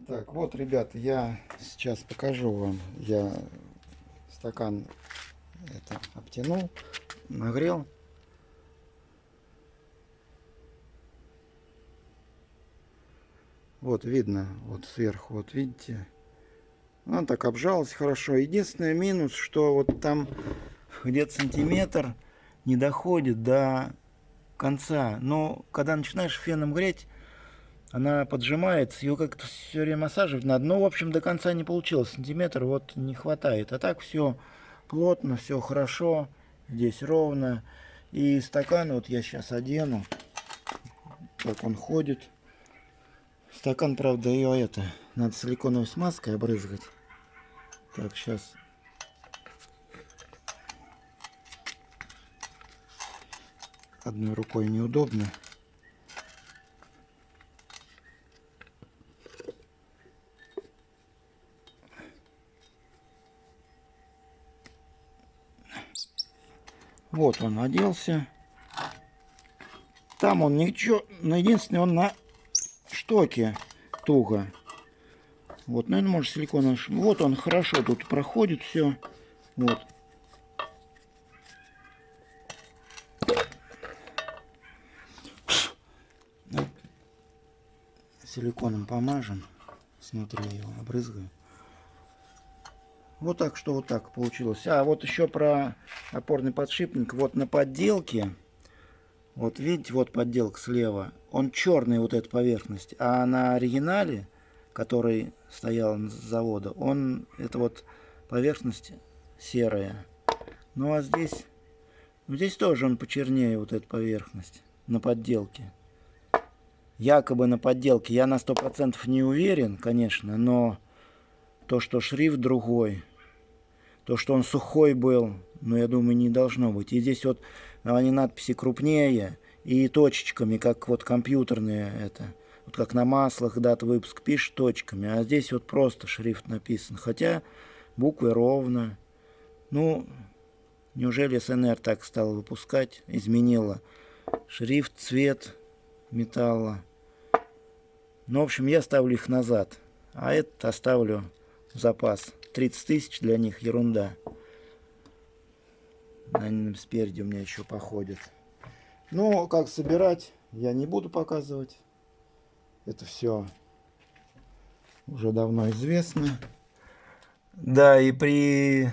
Так, вот, ребят, я сейчас покажу вам. Я стакан это обтянул, нагрел. Вот видно, вот сверху, вот видите. Он так обжался хорошо. Единственный минус, что вот там где-то сантиметр не доходит до конца. Но когда начинаешь феном греть, она поджимается, ее как-то все время массажировать надо. Но, в общем, до конца не получилось. Сантиметр вот не хватает. А так все плотно, все хорошо. Здесь ровно. И стакан вот я сейчас одену. Как он ходит. Стакан, правда, ее это, надо силиконовой смазкой обрызгать. Так, сейчас. Одной рукой неудобно. Вот он оделся. Там он ничего, но единственное, он на штоке туго. Вот, наверное, может силиконовый. Вот он хорошо тут проходит все. Вот. Силиконом помажем. Снутри его обрызгаю. Вот так, что вот так получилось. А вот еще про опорный подшипник. Вот на подделке, вот видите, вот подделка слева, он черный, вот эта поверхность. А на оригинале, который стоял с завода, он, это вот поверхность серая. Ну а здесь, ну, здесь тоже он почернее, вот эта поверхность на подделке. Якобы на подделке. Я на 100% не уверен, конечно, но то, что шрифт другой, то, что он сухой был, но я думаю, не должно быть. И здесь вот они надписи крупнее и точечками, как вот компьютерные это. Вот как на маслах дата выпуска пишет точками, а здесь вот просто шрифт написан. Хотя буквы ровно. Ну, неужели СНР так стала выпускать, изменила шрифт, цвет металла. Ну, в общем, я ставлю их назад, а этот оставлю в запас. 30 тысяч для них ерунда. Они спереди у меня еще походят. Ну, как собирать, я не буду показывать. Это все уже давно известно. Да, и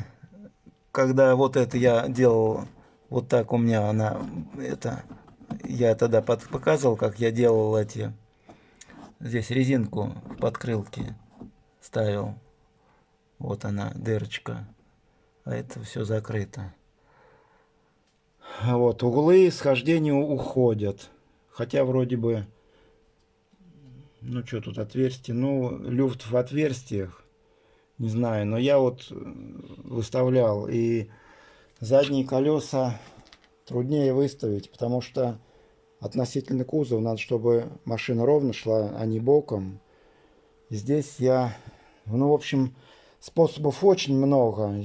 когда вот это я делал, вот так у меня она, это, я тогда показывал, как я делал эти, здесь резинку в подкрылке ставил. Вот она, дырочка. А это все закрыто. Вот, углы схождения уходят. Хотя вроде бы, ну что тут отверстие, ну люфт в отверстиях, не знаю. Но я вот выставлял, и задние колеса труднее выставить, потому что относительно кузова надо, чтобы машина ровно шла, а не боком. И здесь я, ну в общем, способов очень много.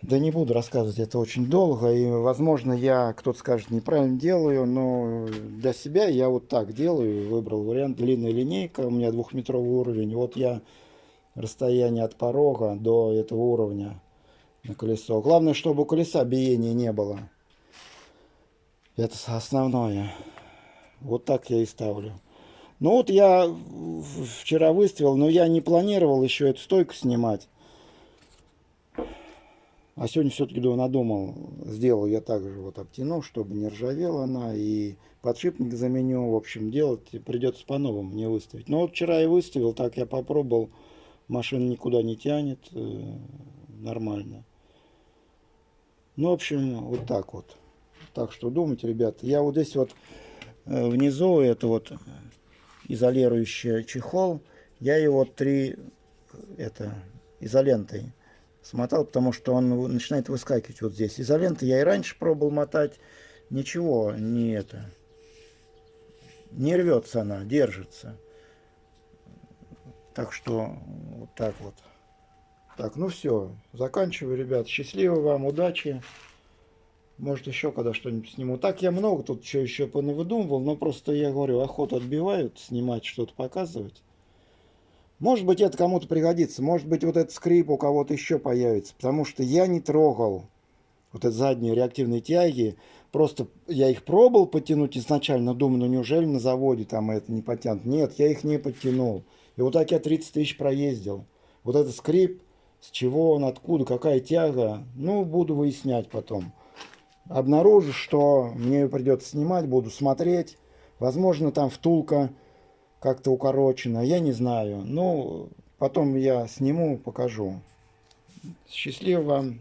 Да не буду рассказывать, это очень долго, и, возможно, я, кто-то скажет, неправильно делаю, но для себя я вот так делаю, выбрал вариант длинная линейка, у меня 2-метровый уровень, вот я расстояние от порога до этого уровня на колесо. Главное, чтобы у колеса биения не было, это основное. Вот так я и ставлю. Ну вот я вчера выставил, но я не планировал еще эту стойку снимать. А сегодня все-таки надумал, сделал я также вот обтяну, чтобы не ржавела она, и подшипник заменю. В общем, делать придется по-новому мне выставить. Но вот вчера я выставил, так я попробовал, машина никуда не тянет, нормально. Ну, в общем, вот так вот. Так что думайте, ребят. Я вот здесь вот внизу, это вот изолирующий чехол, я его изолентой смотал, потому что он начинает выскакивать вот здесь. Изоленты я и раньше пробовал мотать. Ничего, не рвется она, держится. Так что вот так вот. Так, ну все, заканчиваю, ребят. Счастливо вам, удачи. Может, еще когда что-нибудь сниму. Так я много тут что еще понавыдумывал, но просто я говорю, охоту отбивают, снимать что-то, показывать. Может быть, это кому-то пригодится. Может быть, вот этот скрип у кого-то еще появится. Потому что я не трогал вот эти задние реактивные тяги. Просто я их пробовал потянуть изначально. Думаю, ну неужели на заводе там это не потянут? Нет, я их не подтянул. И вот так я 30 тысяч проездил. Вот этот скрип, с чего он, откуда, какая тяга. Ну, буду выяснять потом. Обнаружу, что мне ее придется снимать, буду смотреть. Возможно, там втулка как-то укорочена, я не знаю. Ну, потом я сниму, покажу. Счастливо вам!